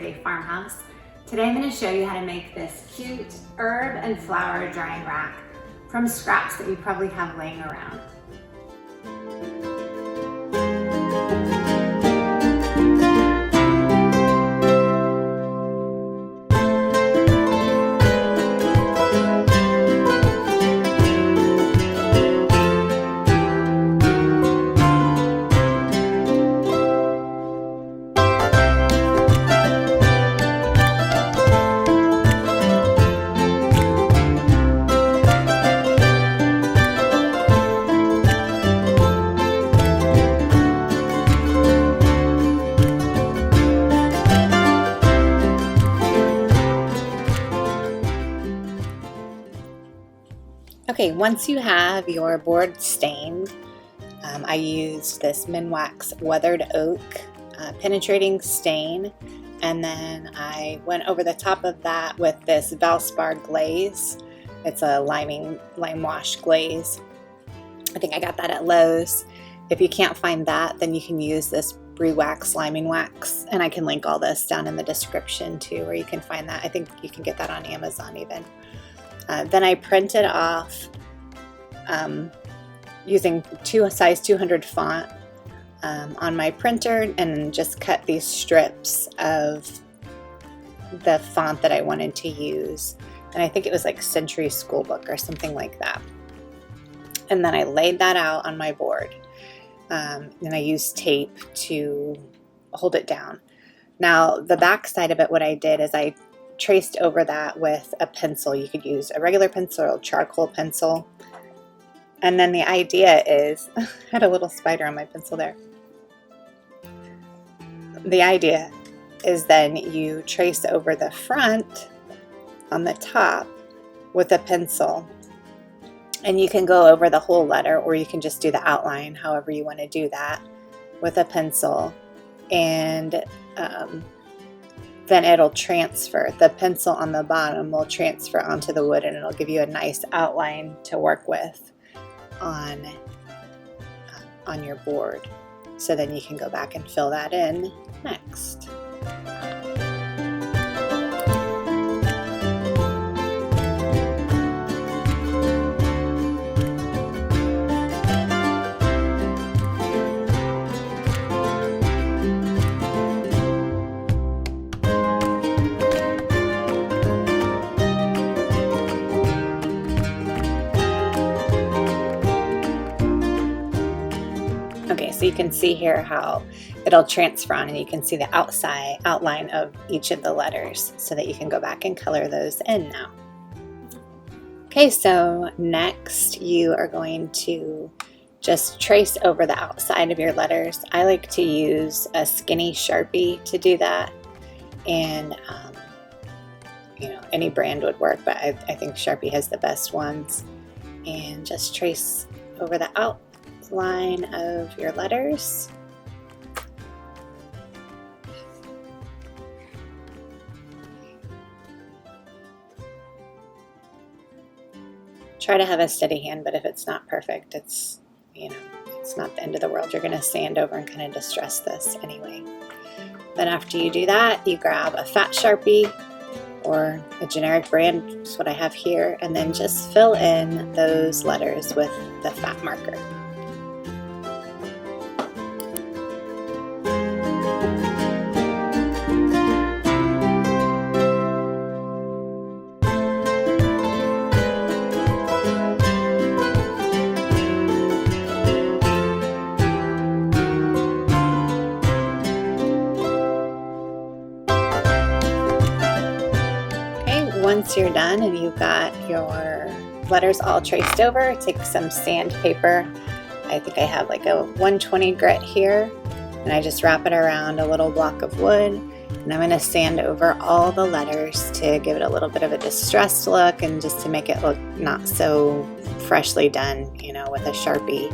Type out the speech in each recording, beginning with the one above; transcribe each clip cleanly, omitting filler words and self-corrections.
a farmhouse. Today I'm going to show you how to make this cute herb and flower drying rack from scraps that you probably have laying around. Okay, once you have your board stained, I used this Minwax Weathered Oak penetrating stain, and then I went over the top of that with this Valspar glaze. It's a lime wash glaze. I think I got that at Lowe's. If you can't find that, then you can use this Brie Wax liming wax, and I can link all this down in the description too, where you can find that. I think you can get that on Amazon even. Then I printed off using size 200 font on my printer, and just cut these strips of the font that I wanted to use. And I think it was like Century School Book or something like that. And then I laid that out on my board. And I used tape to hold it down. Now the back side of it, what I did is I traced over that with a pencil. You could use a regular pencil or a charcoal pencil. And then the idea is, I had a little spider on my pencil there. The idea is then you trace over the front on the top with a pencil. And you can go over the whole letter, or you can just do the outline, however you want to do that, with a pencil. And then it'll transfer. The pencil on the bottom will transfer onto the wood, and it'll give you a nice outline to work with on your board. So then you can go back and fill that in next. Okay, so you can see here how it'll transfer on, and you can see the outside outline of each of the letters, so that you can go back and color those in now. Okay, so next you are going to just trace over the outside of your letters. I like to use a skinny Sharpie to do that, and any brand would work, but I think Sharpie has the best ones. And just trace over the outline of your letters. Try to have a steady hand, but if it's not perfect, it's not the end of the world. You're going to sand over and kind of distress this anyway. Then after you do that, you grab a fat Sharpie or a generic brand, which is what I have here, and then just fill in those letters with the fat marker. Once you're done and you've got your letters all traced over, take some sandpaper. I think I have like a 120 grit here, and I just wrap it around a little block of wood, and I'm going to sand over all the letters to give it a little bit of a distressed look, and just to make it look not so freshly done, with a Sharpie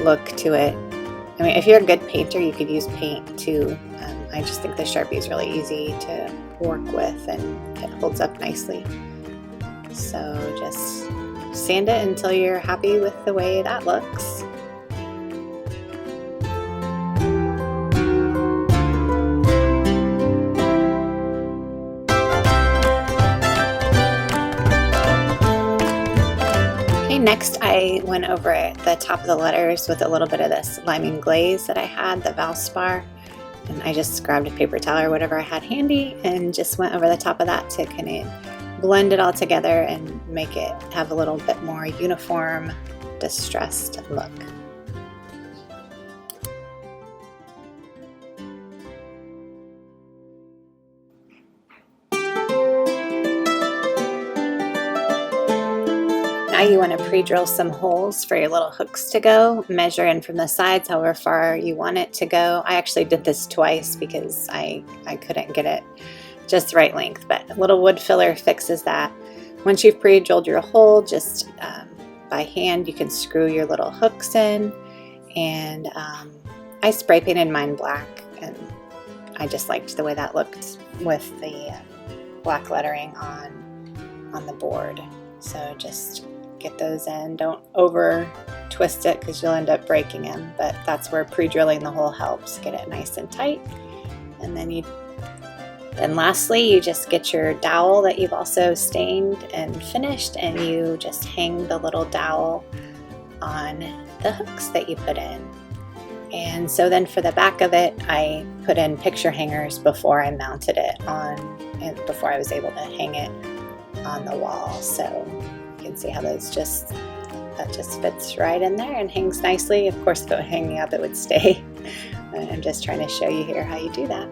look to it. I mean, if you're a good painter, you could use paint too. I just think the Sharpie is really easy to work with, and it holds up nicely. So just sand it until you're happy with the way that looks. Okay, next I went over the top of the letters with a little bit of this liming glaze that I had, the Valspar. And I just grabbed a paper towel or whatever I had handy and just went over the top of that to kind of blend it all together and make it have a little bit more uniform, distressed look. Now you want to pre-drill some holes for your little hooks to go. Measure in from the sides however far you want it to go. I actually did this twice because I couldn't get it just the right length, but a little wood filler fixes that. Once you've pre-drilled your hole, just by hand you can screw your little hooks in, and I spray painted mine black, and I just liked the way that looked with the black lettering on the board. So just get those in. Don't over twist it because you'll end up breaking them, but that's where pre-drilling the hole helps get it nice and tight. And then lastly, you just get your dowel that you've also stained and finished, and you just hang the little dowel on the hooks that you put in. And so then for the back of it, I put in picture hangers before I mounted it on, and before I was able to hang it on the wall. So you can see how that just fits right in there and hangs nicely. Of course, if it were hanging up, it would stay. I'm just trying to show you here how you do that.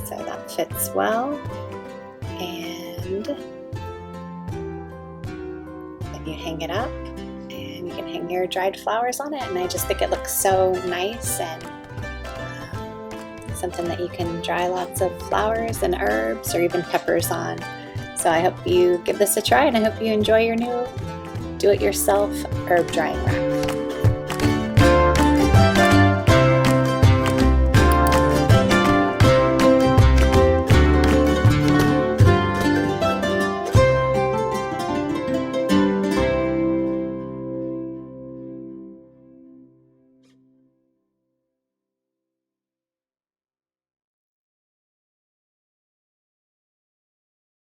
So that fits well. And then you hang it up, and you can hang your dried flowers on it. And I just think it looks so nice, and something that you can dry lots of flowers and herbs or even peppers on. So I hope you give this a try, and I hope you enjoy your new do-it-yourself herb drying rack.